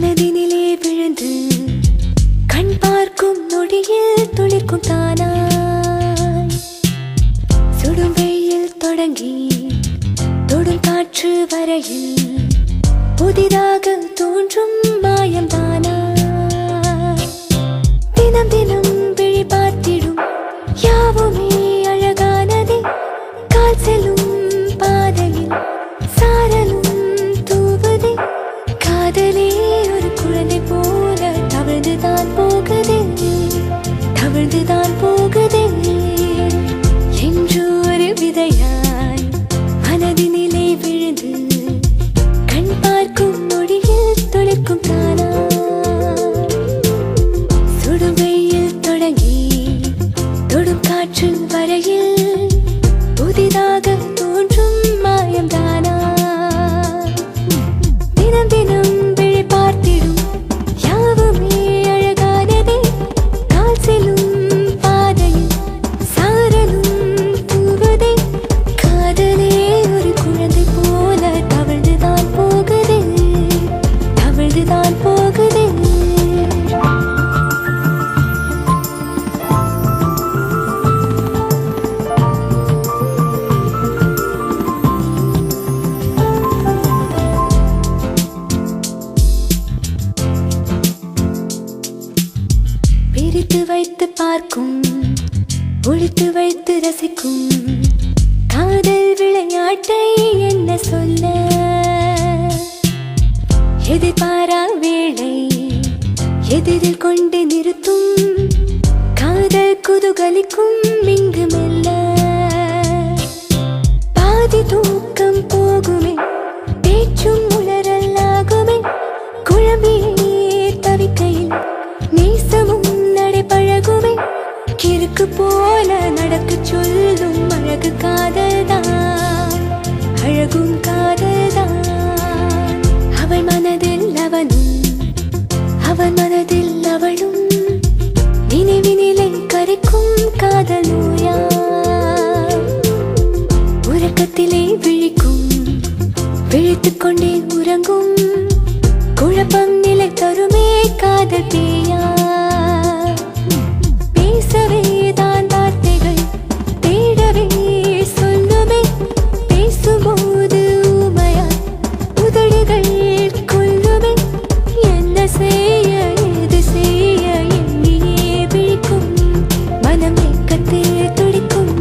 மனதினிலே விழுந்து கண் பார்க்கும் நொடியில் துளிர்க்கும் தானாய் சுடும் வெயில் தொடங்கி தொடும் காற்று வரையில் புதிதாக தோன்றும் மாயம் தானா தினம் தினம் விழி பார்த்திடும் யாவுமே அழகானதே கால் செல்லும் பாதையில் சாரலும் தூவதே காதலே ஒரு குழந்தை போல தவழ்ந்துதான் போகுதே தவழ்ந்துதான் போகுதே என்று ஒரு விதையாய் மனதினிலே விழுந்து கண் பார்க்கும் நொடியில் துளிர்க்கும் தானா சுடும் வெயில் தொடங்கி தொடும் காற்று வரையில் புதிதாக தோன்றும் மாயம் தானா தினம் தினம் விழி பார்த்திடும் யாவுமே அழகானதே கால் செல்லும் பாதையில் சாரலும் தூவதே காதலே ஒரு குழந்தை போல தவழ்ந்துதான் போகுதே தவழ்ந்துதான் போகுதே பிரித்து வைத்து பார்க்கும் ஒழித்து வைத்து ரசிக்கும் காதல் விளையாட்டை என்ன சொல்ல எதிர்பாரா வேளை எதிரில் கொண்டு நிறுத்தும் காதல் குதூகலிக்கும் இங்கு மெல்ல பாதி தூக்கம் போகுமே பேச்சும் உளறலாகுமே குழம்பியே தவிக்கையில் நேசமும் நடைபழகுமே கிறுக்கு போல நடக்கு சொல்லும் அழகு காதல்தான் அழகும் காதல்தான் அவள் மனதில் அவனும் அவன் மனதில் அவளும் நினைவினிலை கரைக்கும் காதல் நோயா உறக்கத்திலே விழிக்கும் விழித்துக் கொண்டே உறங்கும் குழப்பம் நிலை தருமே காதல் பேயா பேசவே தான் வார்த்தைகள் தேடவே சொல்லுமே பேசும்போது ஊமையாய் உதடுகள் கொல்லுமே என்ன செய்ய ஏது செய்ய எண்ணியே விழிக்கும் மனம் ஏக்கத்தில் துடிக்கும்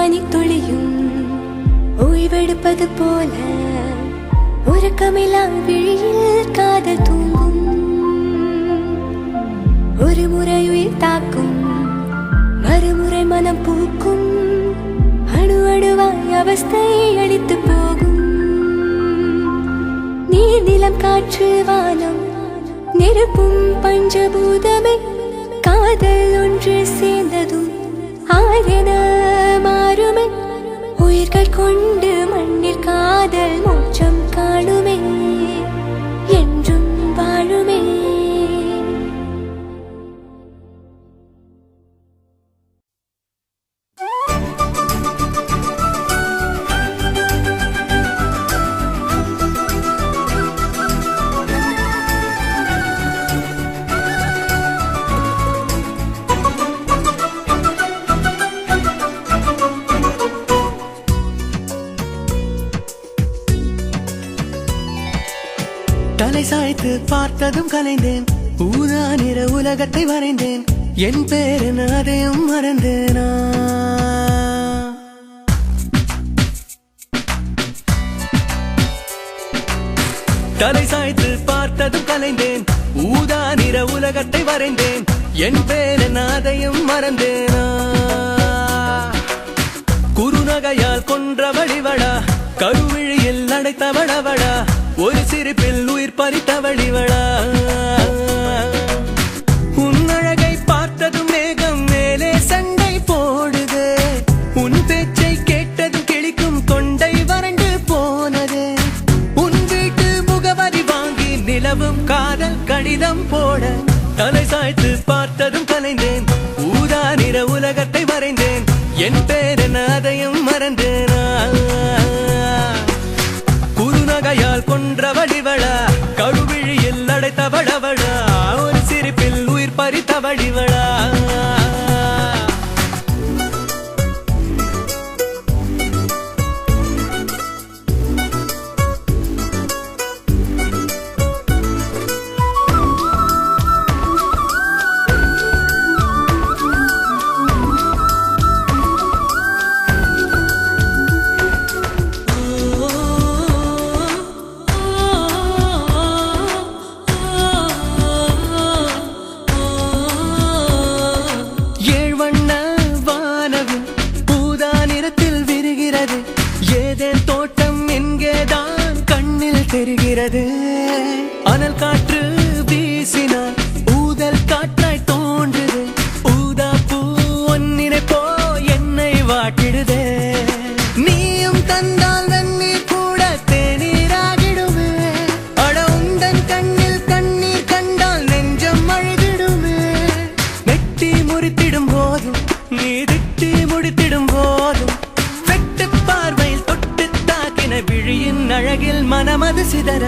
பனித்துளியும் ஓய்வெடுப்பது போல உறக்கமில்லா விழியில் காதல் தூங்கும். ஒரு முறை உயிர் தாக்கும், மறுமுறை மனம் பூக்கும். அணு அணுவாய் அவஸ்தை அடித்து போகும். நீர் நிலம் காற்று வானம் நெருப்பும் பஞ்சபூதமே காதல் ஒன்று சேர்ந்ததும் ஆரென மாறுமே. உயிர்கள் கொண்டு மண்ணில் காதல் மோட்சம் காணுமே, என்றும் வாழுமே. தலை சாய்த்து பார்த்ததும் கலைந்தேன், ஊதா நிற உலகத்தை வரைந்தேன். என் பேரு அதையும் மறந்தேனா? தலை சாய்த்து பார்த்ததும் கலைந்தேன், ஊதா நிற உலகத்தை வரைந்தேன். என் பேரு அதையும் மறந்தேனா? குறுநகையால் கொன்ற வழிவடா, கருவிழியில் அடைத்தவளவடா, ஒரு சிரிப்பில் உயிர் பறித்தவழிவளா. உன் அழகை பார்த்ததும் மேகம் மேலே சண்டை போடுது. உன் பேச்சை கேட்டதும் கிளிக்கும் தொண்டை வறண்டு போனது. உன் வீட்டு முகவரி வாங்கி நிலவும் காதல் கடிதம் போட தலை சாய்த்து பார்த்ததும் கலைந்தேன், ஊதா நிற உலகத்தை வரைந்தேன். என் பேரென அதையும் மறந்தேனா? குறுநகையால் கொன்ற வழிவளா, கடுவிழியில் அடைத்தவளவளா, ஒரு சிரிப்பில் உயிர் பறித்தவழிவளா. தெரிகிறது அனல் காற்று வீசினான், ஊதல் காற்றாய் தோன்றுது. ஊதா பூ ஒன்னினை போ என்னை வாட்டிடுதே. நீயும் தந்தால் நன்னீர் கூட தேநீராகிடுமே. அட உந்தன் கண்ணில் கண்ணீர் கண்டால் நெஞ்சம் அழுதிடுமே. வெட்டி முறித்திடும் போதும் நீ திட்டி முடித்திடும் போதும் வெட்டு பார்வையில் தொட்டு தாக்கின விழியின் அழகில் மனமது சிதற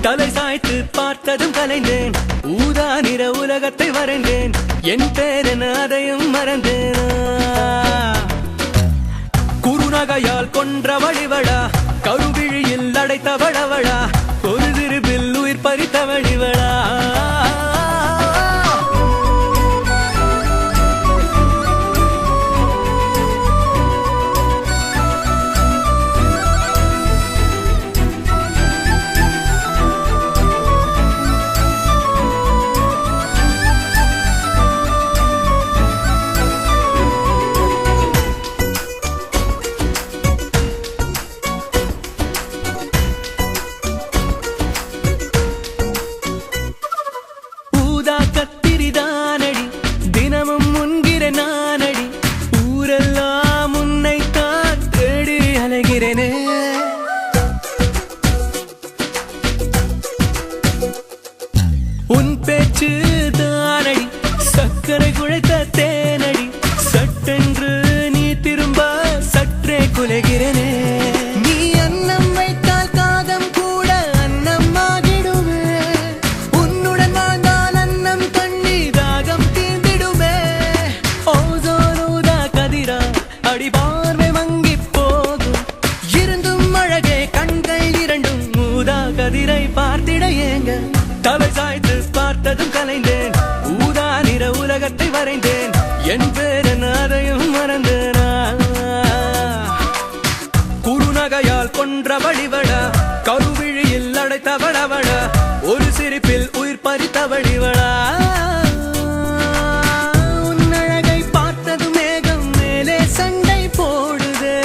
தலை சாய்த்து பார்த்ததும் கலைந்தேன், ஊதா நிற உலகத்தை வரைந்தேன். என் பேரென அதையும் மறந்தேனா? குறுநகையால் கொன்ற வழிவளா, கருவிழியில் அடைத்தவளவளா, ஒரு திருப்பில் உயிர் பறித்தவழிவளா. கொன்றவழிவளா கருவிழியில் அடைத்தவளவளா ஒரு சிரிப்பில் உயிர் பறித்தவழிவளா உன்னழகை பார்த்தது மேகம் மேலே சண்டை போடுதே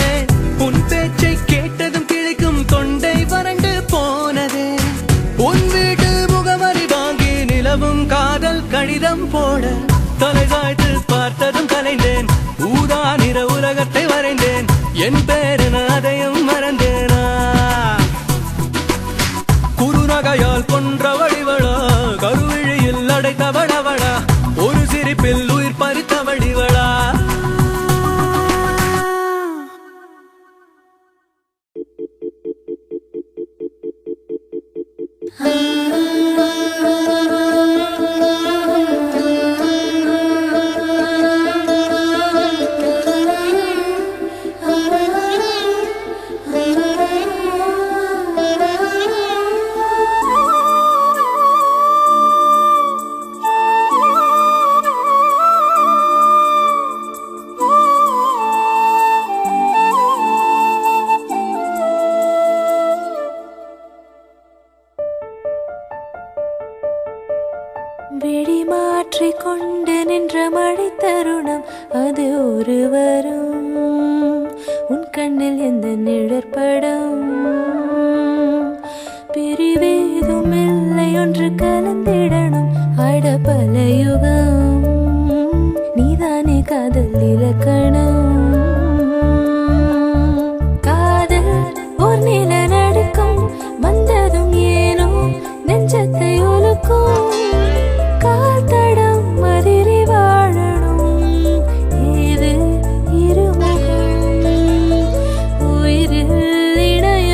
உன் பேச்சை கேட்டதும் கிழிக்கும் தொண்டை வறண்டு போனதே உன் வீட்டு முகவரி வாங்கி நிலவும் காதல் கடிதம் போட தலை சாய்த்து பார்த்ததும் கலைந்தேன் ஊதா நிற உலகத்தை வரைந்தேன் என் பேரன அதையும் மறந்தேனா குறுநகையால் கொன்ற வழிவளா கருவிழியில் அடைத்தவளவளா ஒரு சிரிப்பில் உயிர் பறித்தவழிவளா விழி மாற்றிக் கொண்டு நின்ற மழை தருணம் அது ஒருவரும் உன் கண்ணில் எந்த நிழற்படம் பிரிவேதும் இல்லை ஒன்று கலந்திடணும் அட பல யுகம் நீதானே காதல் இலக்கணம் காதல் ஒரு நில நடுக்கம் வந்ததும் ஏனோ நெஞ்சத்தை ஒலுக்கும் காத்தடம் மதிரி வாழணும் ஏது இருமுகம் உயிரில் இணைய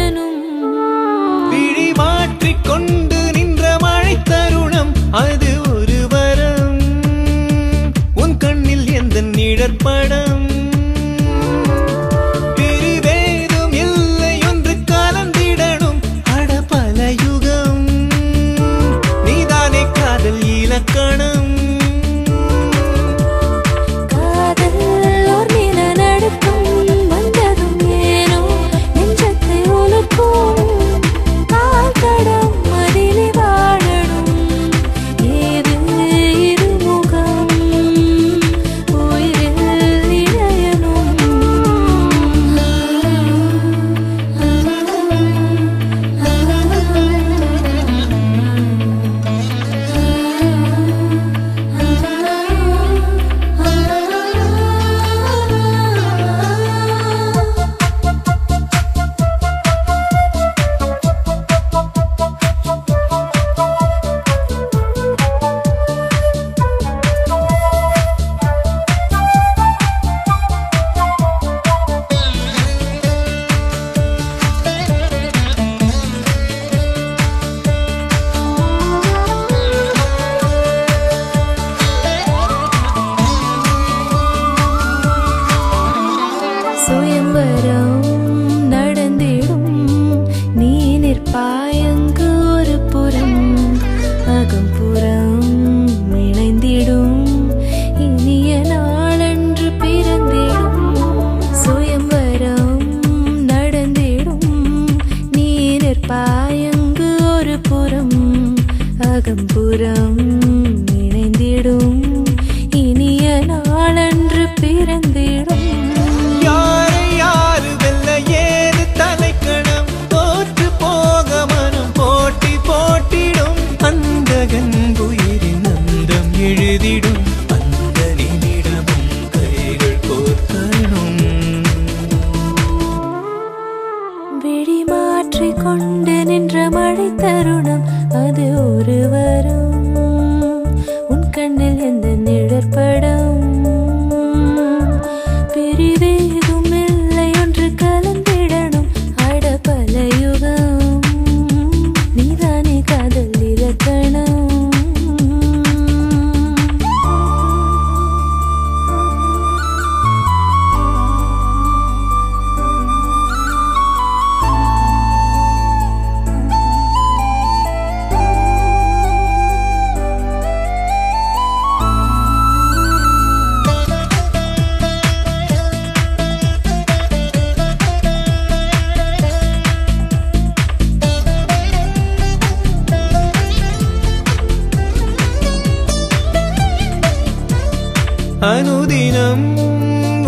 அனுதினம்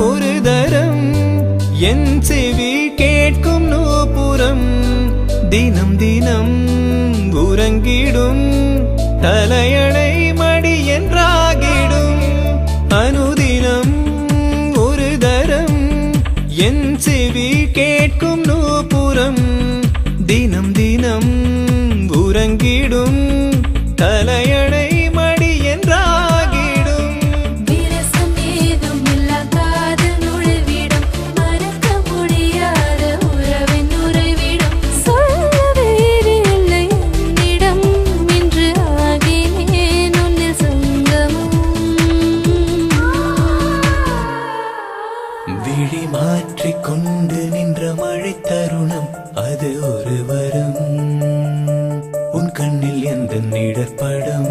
ஒரு தரம் என் செவி கேட்கும் நூபுரம் தினம் தினம் உறங்கிடும் தலையணை மடி என்றாகிடும் அனுதினம் ஒரு தரம் என் செவி கேட்கும் நூபுரம் தினம் தினம் உறங்கிடும் தலையணை மடி என்றாகிடும் விரசம் ஏதும் இல்லா காதல் நுழைவிடம் மறக்க முடியாத உறவின் உறைவிடம் சொல்ல வேறு இல்லை என்னிடம் இன்று ஆகினேன் உன்னில் சங்கமம் விழி மாற்றிக் கொண்டு நின்ற மழை தருணம் அது ஒரு வரம் உன் கண்ணில் எந்த நிழற்படம்